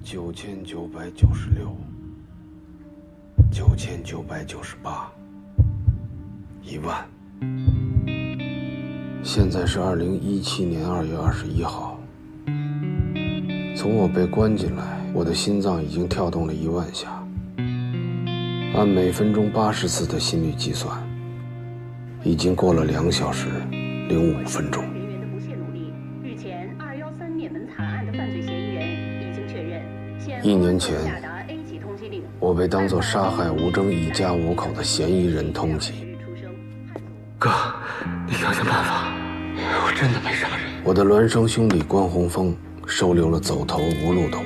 9996、9998、10000。现在是2017年2月21号。从我被关进来，我的心脏已经跳动了10000下。按每分钟80次的心率计算，已经过了2小时05分钟。1年前，我被当作杀害吴征一家5口的嫌疑人通缉。哥，你想想办法，我真的没杀人。我的孪生兄弟关宏峰收留了走投无路的我，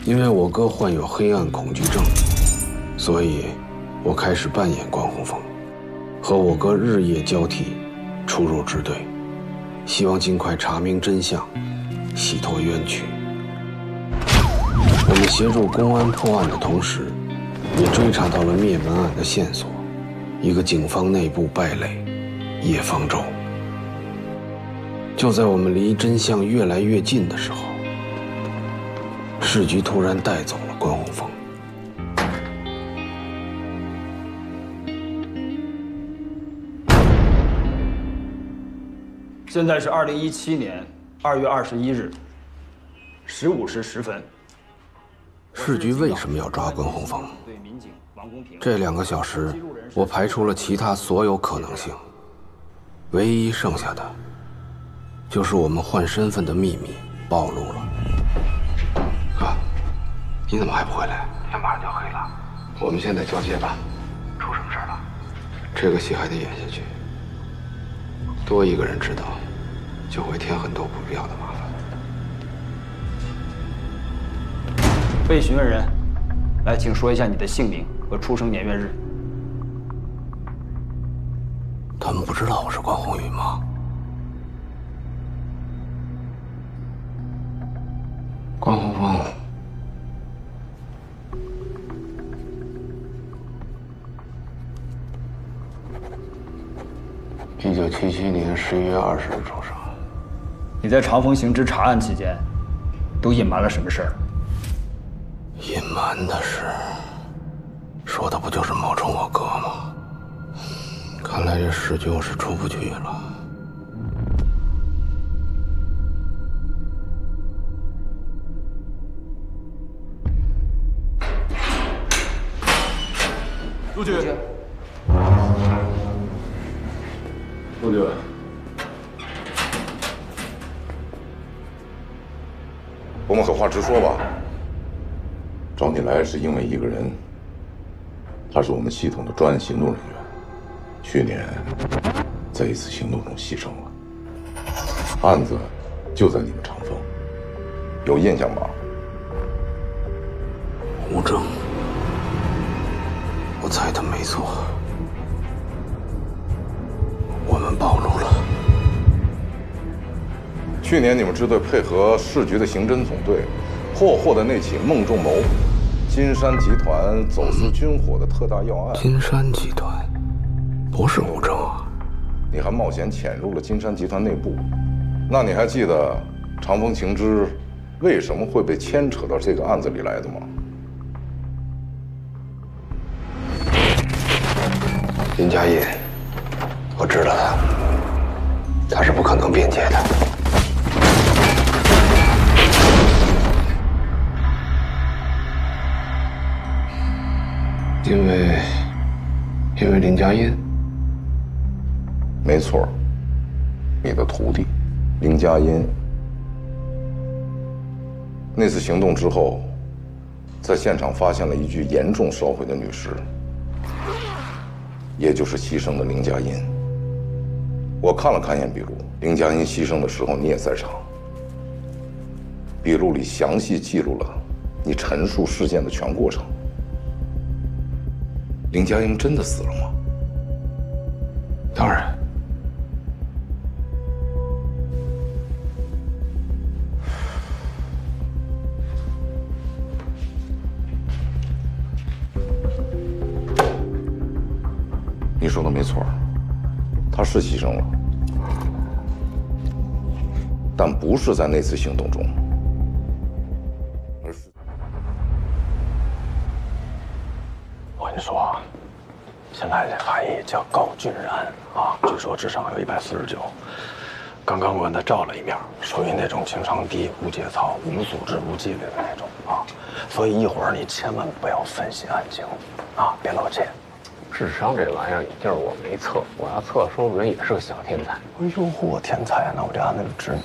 因为我哥患有黑暗恐惧症，所以我开始扮演关宏峰，和我哥日夜交替，出入支队，希望尽快查明真相，洗脱冤屈。我们协助公安破案的同时，也追查到了灭门案的线索，一个警方内部败类叶方舟。就在我们离真相越来越近的时候，市局突然带走了关宏峰。现在是2017年2月21日15时10分。市局为什么要抓关宏峰？这2个小时，我排除了其他所有可能性，唯一剩下的，就是我们换身份的秘密暴露了。哥，你怎么还不回来？天马上就黑了。我们现在交接吧。出什么事了？这个戏还得演下去，多一个人知道，就会添很多不必要的麻烦。被询问人，来，请说一下你的姓名和出生年月日。他们不知道我是关宏宇吗？关宏峰，1977年11月20日出生。你在长风行知查案期间，都隐瞒了什么事儿？隐瞒的事，说的不就是冒充我哥吗？看来这市局我是出不去了。陆局，陆局，我们狠话直说吧，找你来是因为一个人，他是我们系统的专案行动人员，去年在一次行动中牺牲了。案子就在你们长风，有印象吧？吴征，我猜的没错，我们暴露了。去年你们支队配合市局的刑侦总队，破获的那起孟仲谋、金山集团走私军火的特大要案。金山集团不是吴征啊！你还冒险潜入了金山集团内部，那你还记得长风情知为什么会被牵扯到这个案子里来的吗？林家印，我知道他是不可能辩解的。因为林家印？没错，你的徒弟林佳音。那次行动之后，在现场发现了一具严重烧毁的女尸，也就是牺牲的林佳音。我看了勘验笔录，林佳音牺牲的时候你也在场。笔录里详细记录了你陈述事件的全过程。林佳音真的死了吗？当然。你说的没错，他是牺牲了，但不是在那次行动中。跟你说，现在这法医叫高俊然啊，据说智商有149。刚刚我跟他照了一面，属于那种情商低、无节操、无组织、无纪律的那种啊。所以一会儿你千万不要分析案情啊，别露怯。智商这玩意儿也就是我没测，我要测，说不准也是个小天才。哎呦嚯，天才！那我这案子就治你。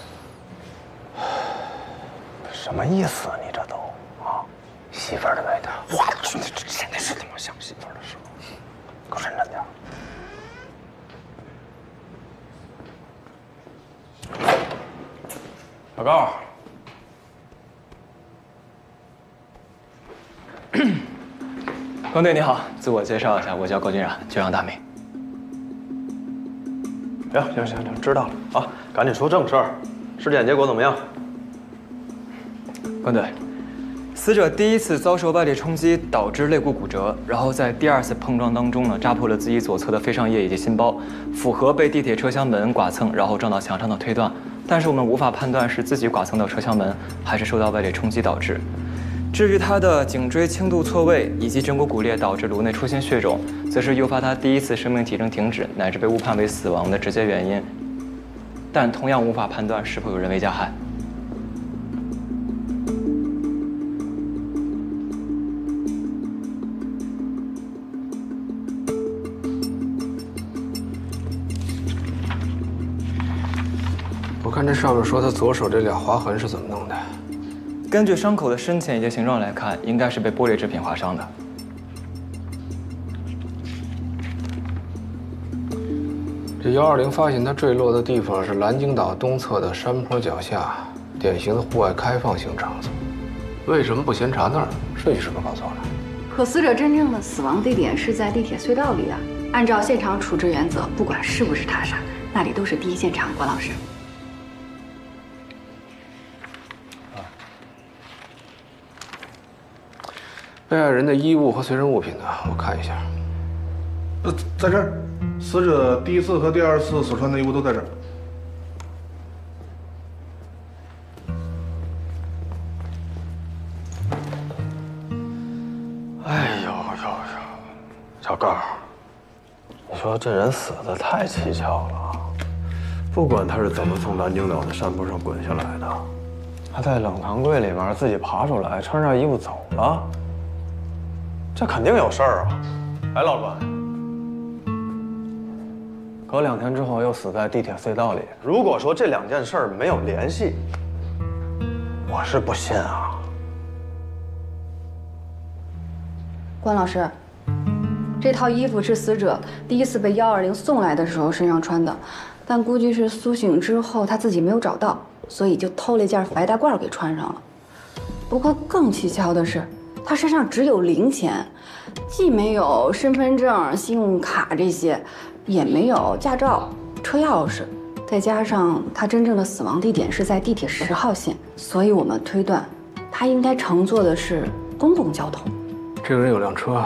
什么意思啊？你这都啊，媳妇儿的味道。我去，这现在是他妈想媳妇儿的时候，给我认真点。老高，关队你好，自我介绍一下，我叫高俊然，久仰大名。行，知道了啊，赶紧说正事儿。尸检结果怎么样？关队，死者第一次遭受外力冲击导致肋骨骨折，然后在第二次碰撞当中呢，扎破了自己左侧的肺上叶以及心包，符合被地铁车厢门剐蹭，然后撞到墙上的推断。但是我们无法判断是自己剐蹭到车厢门，还是受到外力冲击导致。至于他的颈椎轻度错位以及枕骨骨裂导致颅内出现血肿，则是诱发他第一次生命体征停止乃至被误判为死亡的直接原因，但同样无法判断是否有人为加害。我看这上面说他左手这俩划痕是怎么弄的？根据伤口的深浅以及形状来看，应该是被玻璃制品划伤的。这120发现他坠落的地方是蓝鲸岛东侧的山坡脚下，典型的户外开放性场所。为什么不先查那儿？顺序是不是搞错了？可死者真正的死亡地点是在地铁隧道里啊。按照现场处置原则，不管是不是他杀，那里都是第一现场。关老师。被害人的衣物和随身物品呢？我看一下。在这儿，死者第一次和第二次所穿的衣物都在这儿。哎呦，小高，你说这人死的太蹊跷了。不管他是怎么从南京岛的山坡上滚下来的，他在冷藏柜里面自己爬出来，穿上衣服走了。这肯定有事儿啊！哎，老关，隔2天之后又死在地铁隧道里。如果说这2件事儿没有联系，我是不信啊。关老师，这套衣服是死者第一次被120送来的时候身上穿的，但估计是苏醒之后他自己没有找到，所以就偷了一件白大褂给穿上了。不过更蹊跷的是，他身上只有零钱，既没有身份证、信用卡这些，也没有驾照、车钥匙，再加上他真正的死亡地点是在地铁10号线，所以我们推断，他应该乘坐的是公共交通。这个人有辆车，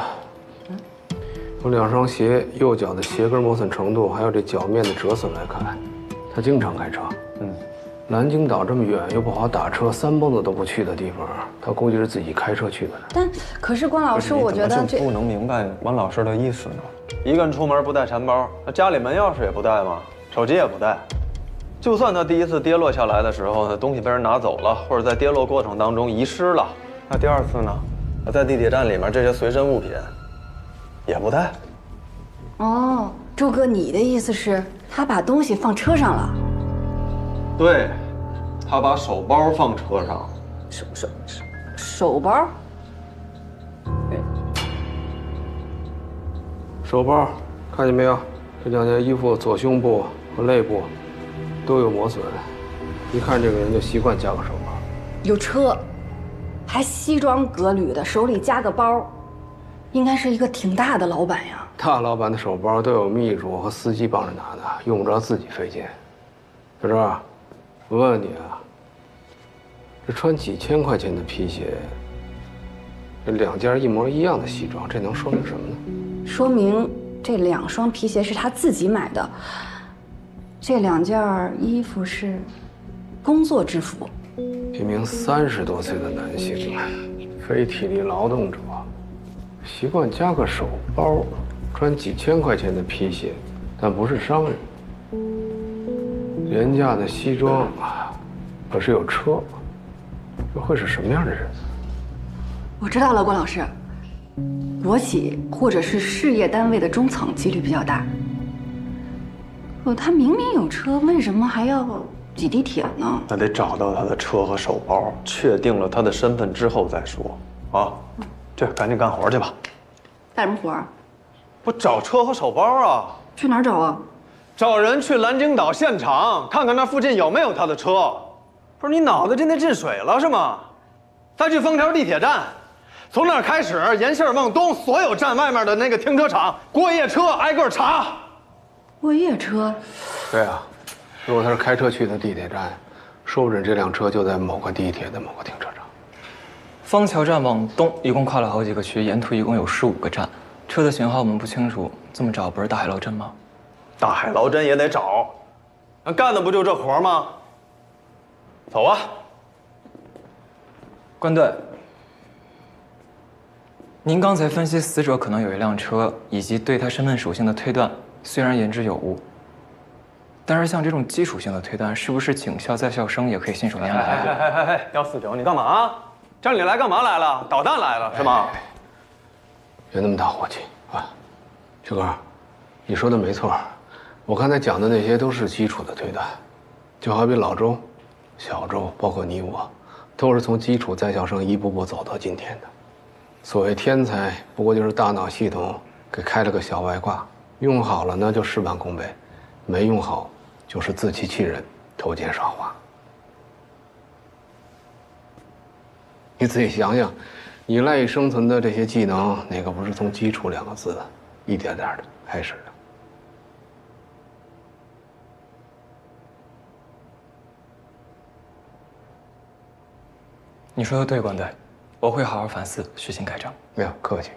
有2双鞋，右脚的鞋跟磨损程度，还有这脚面的折损来看，他经常开车。南京岛这么远又不好打车，3蹦子都不去的地方，他估计是自己开车去的。但可是关老师，我觉得这不能明白关老师的意思呢。一个人出门不带钱包，那家里门钥匙也不带吗？手机也不带。就算他第一次跌落下来的时候，那东西被人拿走了，或者在跌落过程当中遗失了，那第2次呢？他在地铁站里面这些随身物品也不带。哦，周哥，你的意思是他把东西放车上了？对，他把手包放车上。手包？手包，看见没有？这2件衣服左胸部和肋部都有磨损，一看这个人就习惯夹个手包。有车，还西装革履的，手里夹个包，应该是一个挺大的老板呀。大老板的手包都有秘书和司机帮着拿的，用不着自己费劲。小周，我问问你啊，这穿几千块钱的皮鞋，这2件一模一样的西装，这能说明什么呢？说明这2双皮鞋是他自己买的，这2件衣服是工作制服。一名30多岁的男性，非体力劳动者，习惯加个手包，穿几千块钱的皮鞋，但不是商人。廉价的西装啊，可是有车，这会是什么样的人？我知道了，关老师，国企或者是事业单位的中层几率比较大。他明明有车，为什么还要挤地铁呢？那得找到他的车和手包，确定了他的身份之后再说啊。这赶紧干活去吧。干什么活儿？我找车和手包啊。去哪儿找啊？找人去蓝鲸岛现场看看那附近有没有他的车。不是你脑子今天进水了是吗？再去枫桥地铁站，从那儿开始沿线往东，所有站外面的那个停车场、过夜车挨个查。过夜车？对啊，如果他是开车去的地铁站，说不准这辆车就在某个地铁的某个停车场。枫桥站往东一共跨了好几个区，沿途一共有15个站，车的型号我们不清楚，这么找不是大海捞针吗？大海捞针也得找，那干的不就这活吗？走啊！关队，您刚才分析死者可能有一辆车，以及对他身份属性的推断，虽然言之有物，但是像这种基础性的推断，是不是警校在校生也可以信手拈来的？149，你干嘛？站里来干嘛来了？捣蛋来了是吗？别那么大火气啊！小哥，你说的没错，我刚才讲的那些都是基础的推断，就好比老周、小周，包括你我，都是从基础在校生一步步走到今天的。所谓天才，不过就是大脑系统给开了个小外挂，用好了呢就事半功倍，没用好就是自欺欺人、偷奸耍滑。你仔细想想，你赖以生存的这些技能，哪个不是从基础2个字一点点的开始的？你说的对，关队，我会好好反思，虚心改正。没有客气，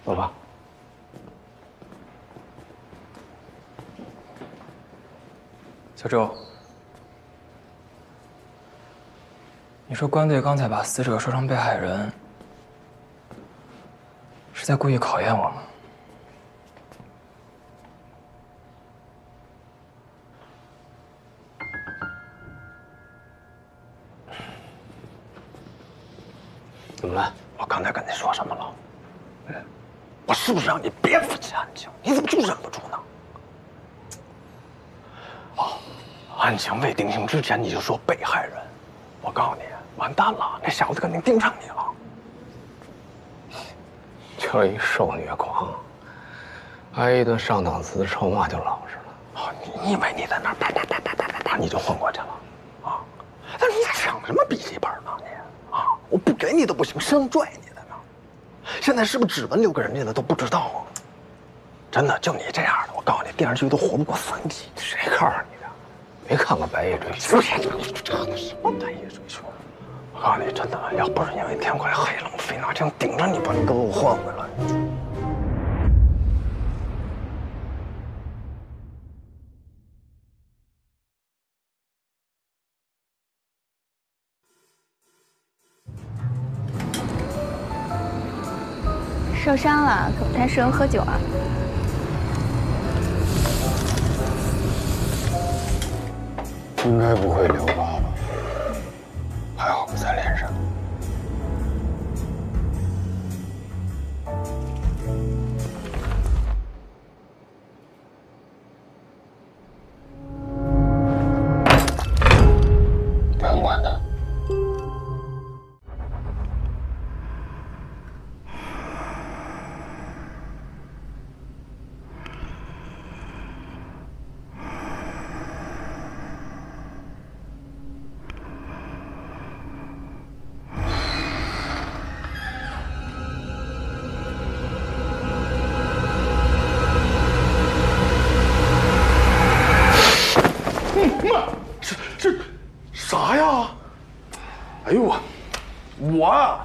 走吧。小周，你说关队刚才把死者说成被害人，是在故意考验我吗？怎么了？我刚才跟你说什么了？我是不是让你别夫妻案情？你怎么就忍不住呢？案情未定性之前你就说被害人，我告诉你，完蛋了，那小子肯定盯上你了。就是一受虐狂，挨一顿上档次的臭骂就老实了。你以为你在那儿啪啪啪啪啪啪啪你就混过去了啊？那你在抢什么笔记本呢你？啊，我不给你都不行，生拽你的呢。现在是不是指纹留给人家的都不知道啊？真的，就你这样的，我告诉你，电视剧都活不过3集。谁告诉你的？没看过《白夜追凶》？你这的什么白夜追凶？我告诉你，真的，要不是因为天快黑了，我非拿枪顶着你把你给我换回来。受伤了，可不太适合喝酒啊。应该不会留疤吧？还好不在脸上。不用管他。这啥呀？哎呦我，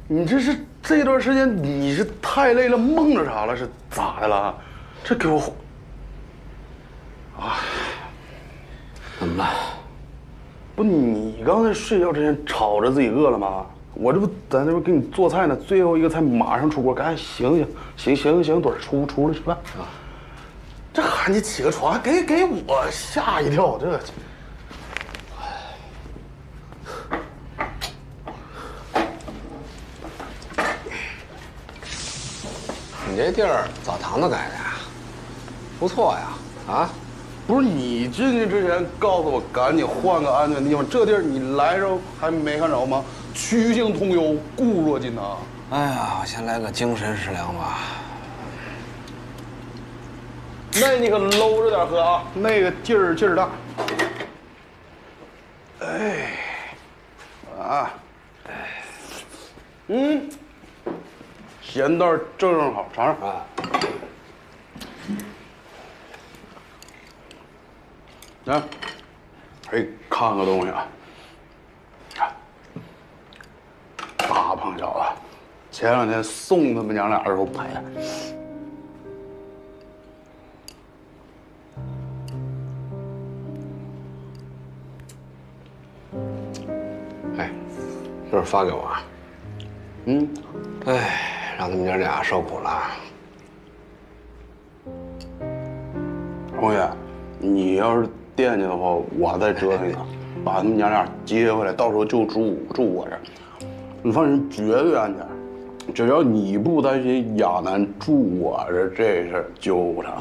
你这段时间你是太累了，梦着啥了？是咋的了？这给我啊？怎么了？不，你刚才睡觉之前吵着自己饿了吗？我这不在那边给你做菜呢，最后一个菜马上出锅，赶紧行，盹出来去吧。啊，这喊你起个床，还给我吓一跳，这。你这地儿澡堂子改的呀，不错呀，啊。 不是你进去之前告诉我赶紧换个安全地方，这地儿你来时候还没看着吗？曲径通幽，固若金汤。哎呀，我先来个精神食粮吧。那你可搂着点喝啊，那个劲儿大。哎，啊，咸淡正好，尝尝啊。 来，哎，看个东西啊！看，大胖小子，前两天送他们娘俩的时候拍的。哎，一会儿发给我啊。哎，让他们娘俩受苦了。红爷，你要是 惦记的话，我再折腾一趟，把他们娘俩接回来，到时候就住我这儿。你放心，绝对安全。只要你不担心亚楠住我这事儿揪不成。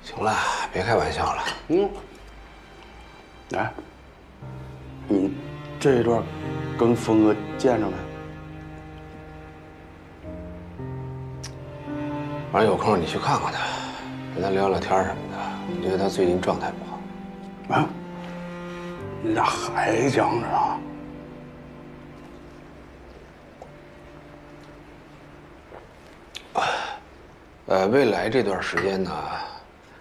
行了，别开玩笑了。来，你这一段跟峰哥见着没？反正有空你去看看他，跟他聊聊天什么的。 我觉得他最近状态不好。啊？你俩还讲着啊？未来这段时间呢，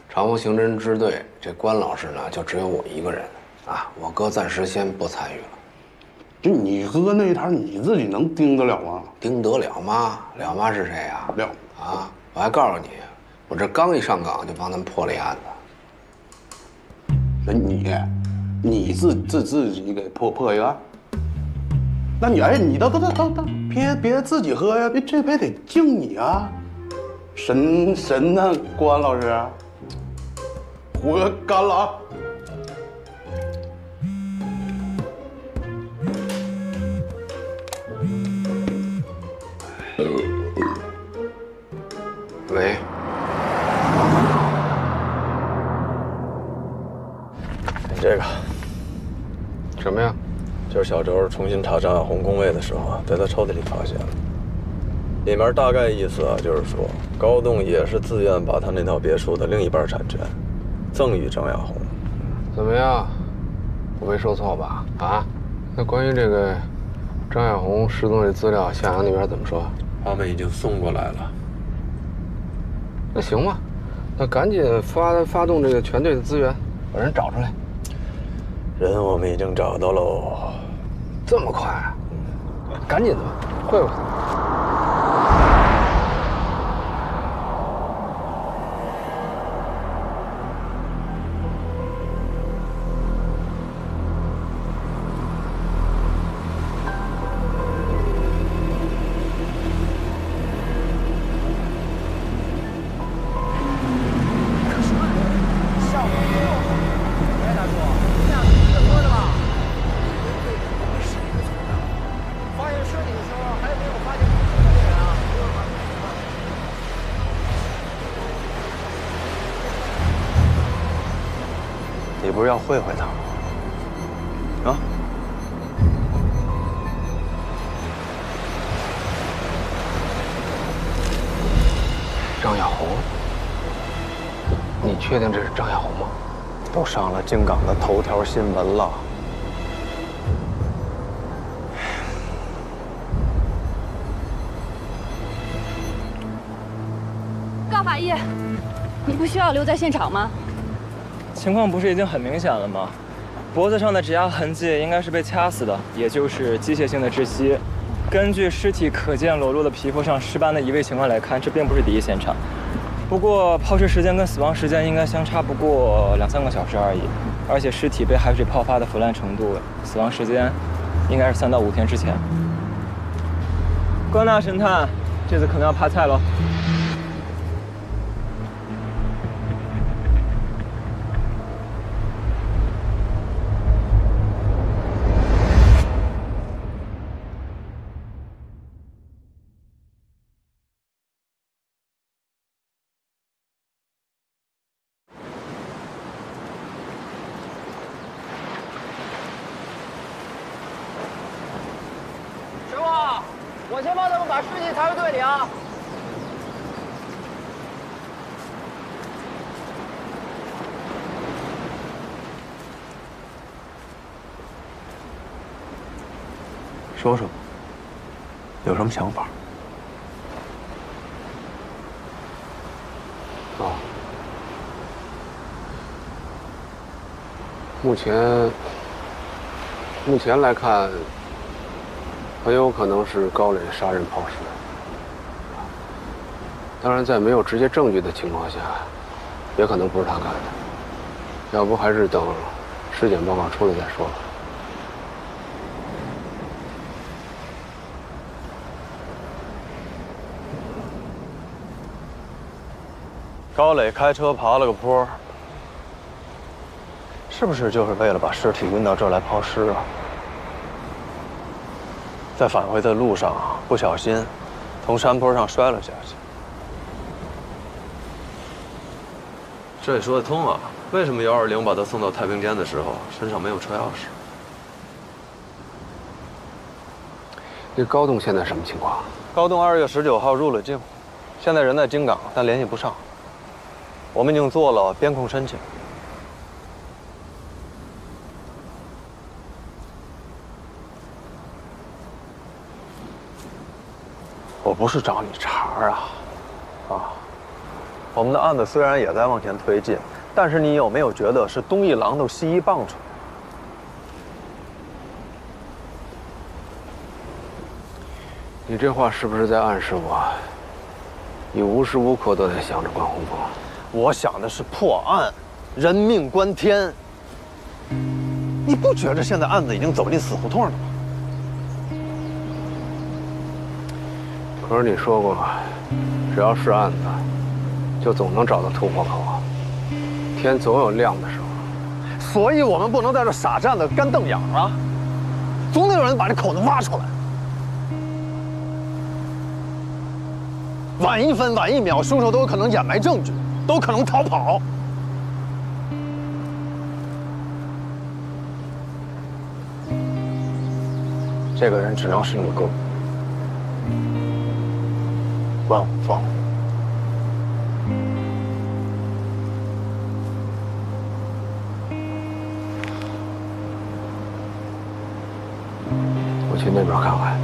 长风刑侦支队这关老师呢，就只有我一个人啊。我哥暂时先不参与了。就你哥那一摊，你自己能盯得了吗？盯得了吗？了吗是谁呀？了啊！我还告诉你，我这刚一上岗就帮他们破了一案子。 那你自己给破一个案？那你你等，别自己喝呀，这杯得敬你啊！神呢，关老师，活干了啊！喂。 这个什么呀？就是小周重新查张亚红工位的时候，在他抽屉里发现了。里面大概意思啊，就是说高栋也是自愿把他那套别墅的另一半产权赠与张亚红。怎么样？我没说错吧？啊？那关于这个张亚红失踪的资料，向阳那边怎么说？他们已经送过来了。那行吧，那赶紧发动这个全队的资源，把人找出来。 人我们已经找到喽，这么快？赶紧的，会会。你不是要会会他吗？啊？张亚红，你确定这是张亚红吗？都上了京港的头条新闻了。高法医，你不需要留在现场吗？ 情况不是已经很明显了吗？脖子上的指压痕迹应该是被掐死的，也就是机械性的窒息。根据尸体可见裸露的皮肤上尸斑的移位情况来看，这并不是第一现场。不过抛尸时间跟死亡时间应该相差不过2、3个小时而已，而且尸体被海水泡发的腐烂程度、死亡时间应该是3到5天之前。关大神探，这次可能要爬菜喽。我先帮他们把尸体抬回队里啊！说说，有什么想法？啊，目前来看，很有可能是高磊杀人抛尸。当然，在没有直接证据的情况下，也可能不是他干的。要不还是等尸检报告出来再说吧。高磊开车爬了个坡，是不是就是为了把尸体运到这儿来抛尸啊？在返回的路上不小心从山坡上摔了下去。这也说得通啊，为什么120把他送到太平间的时候身上没有车钥匙？这高栋现在什么情况？高栋2月19号入了境，现在人在京港，但联系不上。我们已经做了边控申请。我不是找你茬啊，我们的案子虽然也在往前推进，但是你有没有觉得是东一榔头西一棒槌？你这话是不是在暗示我，你无时无刻都在想着关洪峰？我想的是破案，人命关天。你不觉着现在案子已经走进死胡同了吗？可是你说过，只要是案子，就总能找到突破口，天总有亮的时候。所以我们不能在这傻站着干瞪眼啊，总得有人把这口子挖出来。晚1分晚1秒，凶手都有可能掩埋证据，都有可能逃跑。这个人只能是你哥，关洪峰。我去那边看看。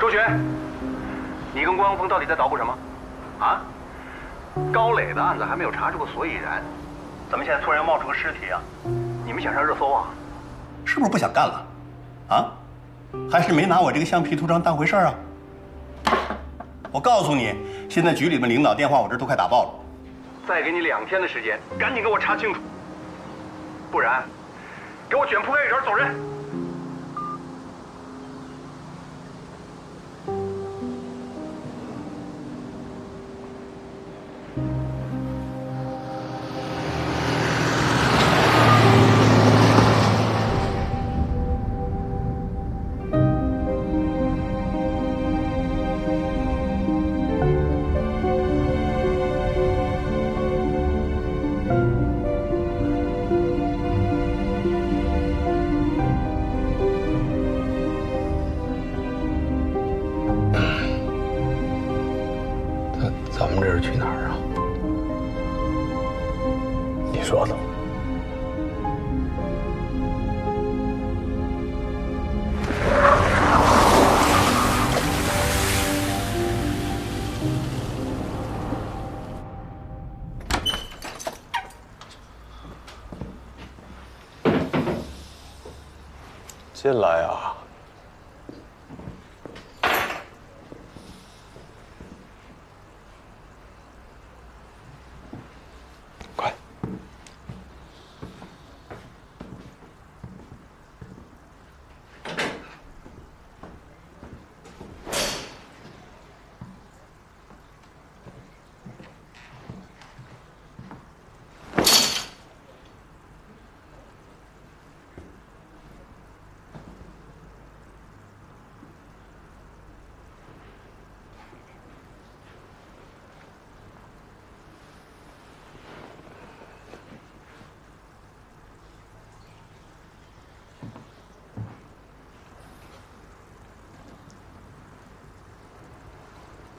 周旋，你跟关洪峰到底在捣鼓什么？啊？高磊的案子还没有查出个所以然，怎么现在突然又冒出个尸体啊？你们想上热搜啊？是不是不想干了？啊？还是没拿我这个橡皮图章当回事啊？我告诉你，现在局里面领导电话我这都快打爆了。再给你2天的时间，赶紧给我查清楚，不然给我卷铺盖一条走人。去哪儿啊？你说的。进来呀！快！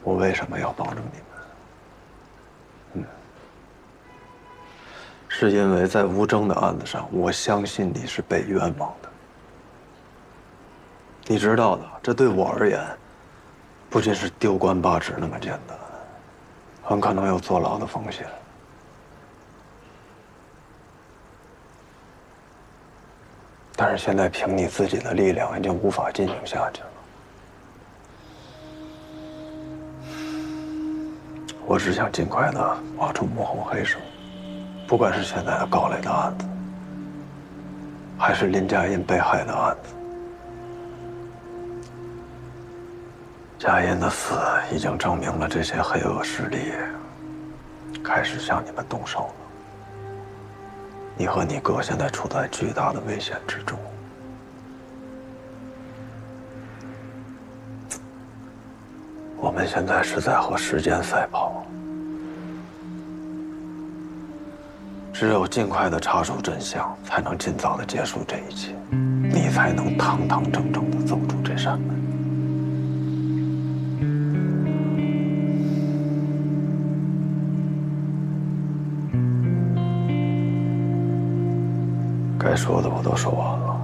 我为什么要帮助你们？是因为在吴征的案子上，我相信你是被冤枉的。你知道的，这对我而言，不仅是丢官罢职那么简单，很可能有坐牢的风险。但是现在凭你自己的力量，已经无法进行下去了。我只想尽快的挖出幕后黑手，不管是现在的高磊的案子，还是林佳音被害的案子。佳音的死已经证明了这些黑恶势力开始向你们动手了。你和你哥现在处在巨大的危险之中。我们现在是在和时间赛跑，只有尽快的查出真相，才能尽早的结束这一切，你才能堂堂正正的走出这扇门。该说的我都说完了。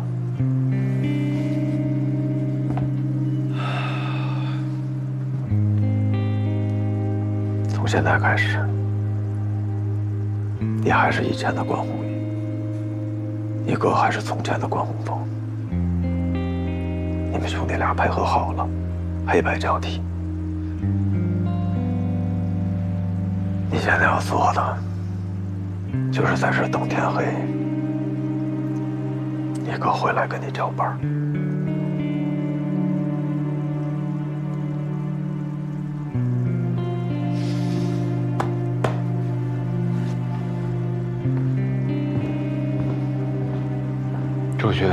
从现在开始，你还是以前的关宏宇，你哥还是从前的关宏峰。你们兄弟俩配合好了，黑白交替。你现在要做的，就是在这等天黑。你哥回来跟你交班。周迅，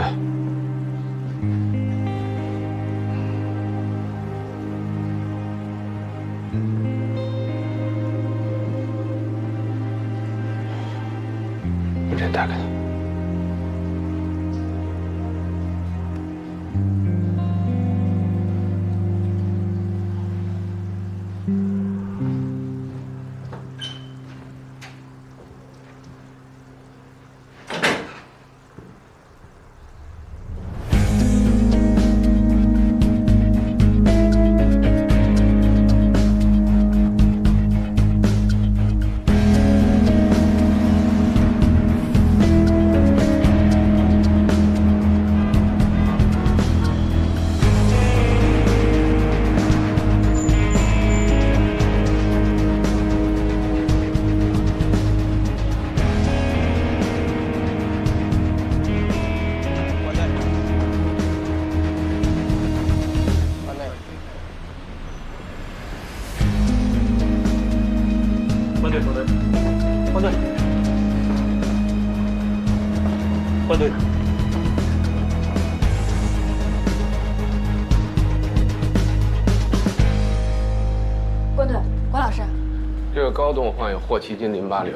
把这带给他。换队。关队，关老师，这个高洞患有霍奇金淋巴瘤，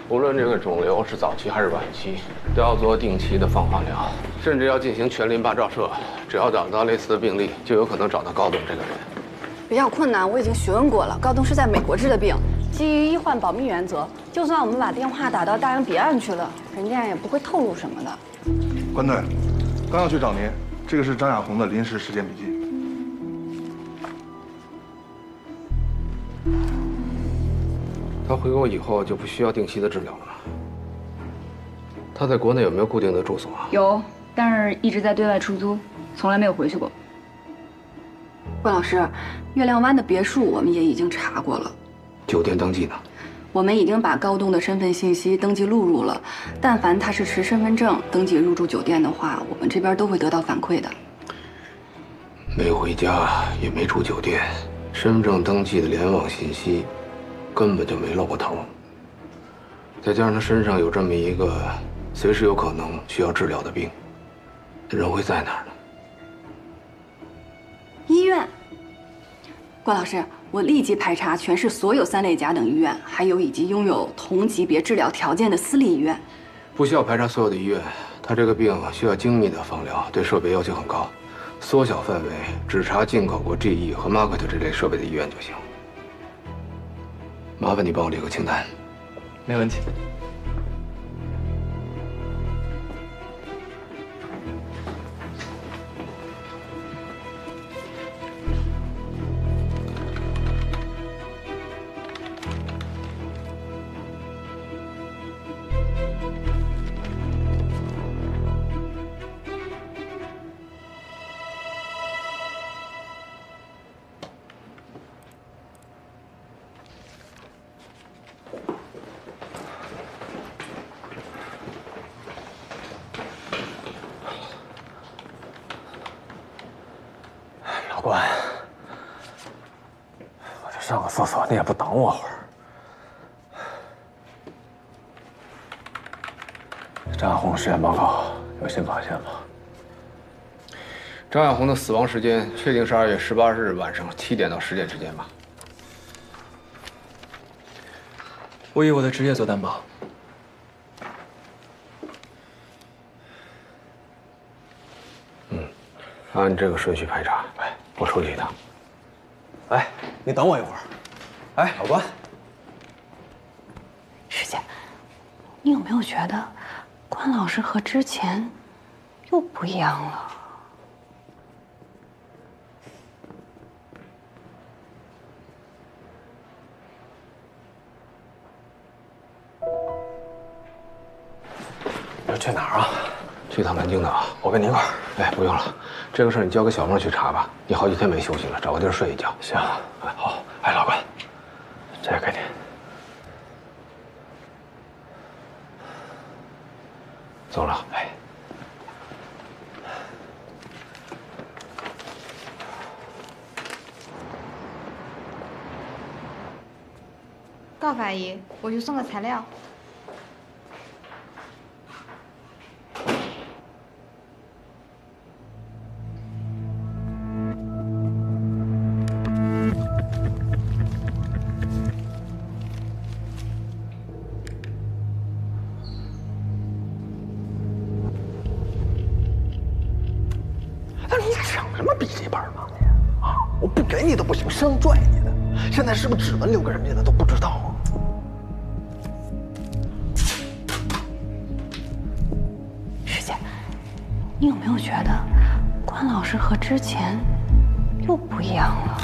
无论这个肿瘤是早期还是晚期，都要做定期的放化疗，甚至要进行全淋巴照射。只要找到类似的病例，就有可能找到高洞这个人。比较困难，我已经询问过了，高东是在美国治的病，基于医患保密原则，就算我们把电话打到大洋彼岸去了，人家也不会透露什么的。关队，刚要去找您，这个是张亚红的临时尸检笔记。他回国以后就不需要定期的治疗了吗？他在国内有没有固定的住所啊？有，但是一直在对外出租，从来没有回去过。关老师，月亮湾的别墅我们也已经查过了，酒店登记呢？我们已经把高栋的身份信息登记录入了，但凡他是持身份证登记入住酒店的话，我们这边都会得到反馈的。没回家，也没住酒店，身份证登记的联网信息根本就没露过头。再加上他身上有这么一个随时有可能需要治疗的病，人会在哪儿呢？医院。关老师，我立即排查全市所有3类甲等医院，还有以及拥有同级别治疗条件的私立医院。不需要排查所有的医院，他这个病需要精密的放疗，对设备要求很高。缩小范围，只查进口过 GE 和 Market 这类设备的医院就行。麻烦你帮我列个清单。没问题。关，我去上个厕所，你也不等我会儿。张亚红实验报告有新发现吗？张亚红的死亡时间确定是2月18日晚上7点到10点之间吧？我以我的职业做担保。按这个顺序排查。哎，我出去一趟。哎，你等我一会儿。哎，老关。师姐，你有没有觉得关老师和之前又不一样了？要去哪儿啊？去趟南京岛。我跟你一块儿。哎，不用了，这个事儿你交给小孟去查吧。你好几天没休息了，找个地儿睡一觉。行，哎，好。哎，老关，这个给你。走了。哎。高法医，我去送个材料。你抢什么笔记本嘛你啊！我不给你都不行，生拽你的。现在是不是只纹6个人家的都不知道啊？师姐，你有没有觉得关老师和之前又不一样了？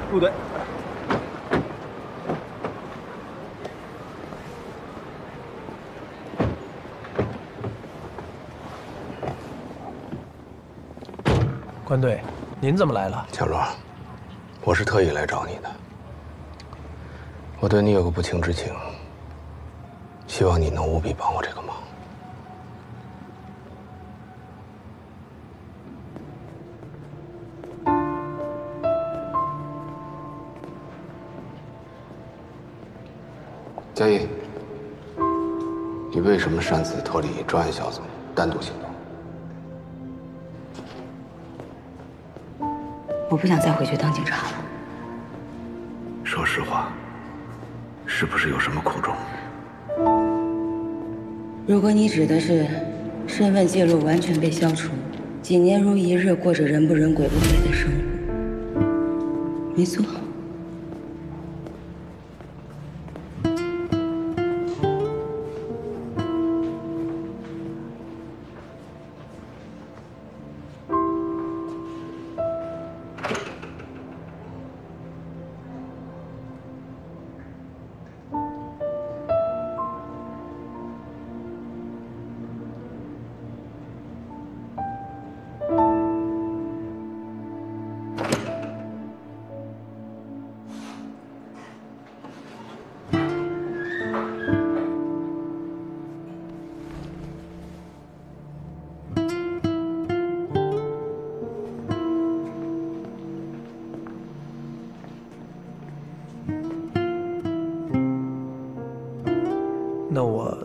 入队。关队，您怎么来了？小罗，我是特意来找你的。我对你有个不情之请，希望你能务必帮我这个忙。佳怡，你为什么擅自脱离专案小组，单独行动？我不想再回去当警察了。说实话，是不是有什么苦衷？如果你指的是身份记录完全被消除，几年如一日过着人不人鬼不鬼的生活，没错。那我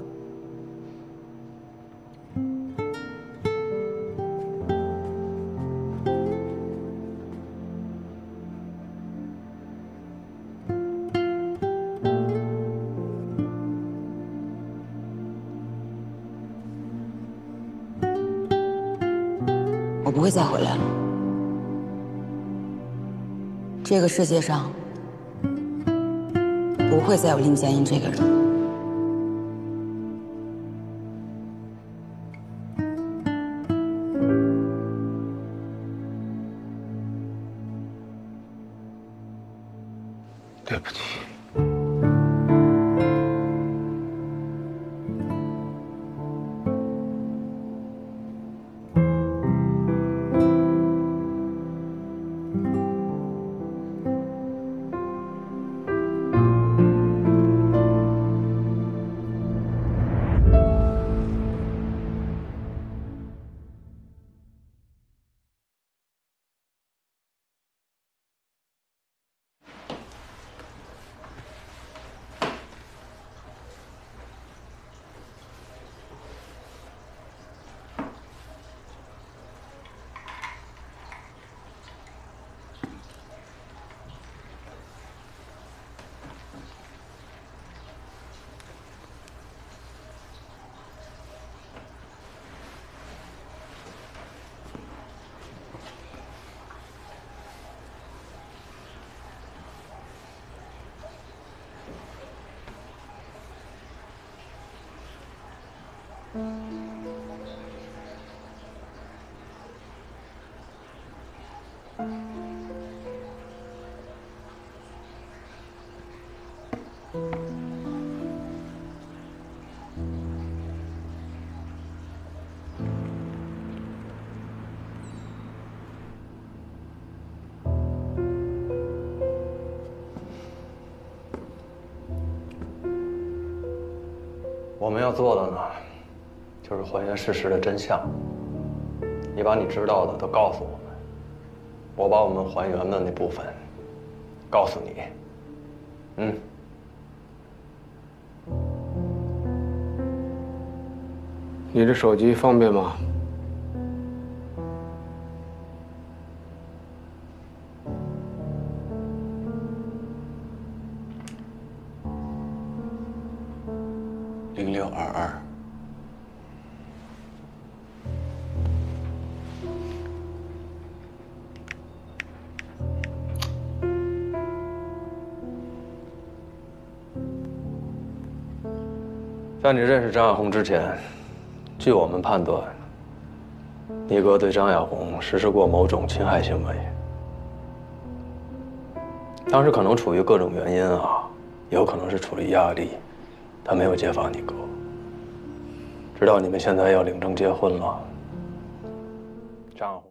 我不会再回来了。这个世界上不会再有林建英这个人。 对不起。我们要做的呢，就是还原事实的真相。你把你知道的都告诉我们，我把我们还原的那部分告诉你。你这手机方便吗？0622。在你认识张亚红之前，据我们判断，你哥对张亚红实施过某种侵害行为。当时可能出于各种原因啊，也有可能是出于压力，他没有揭发你哥。直到你们现在要领证结婚了，张亚红。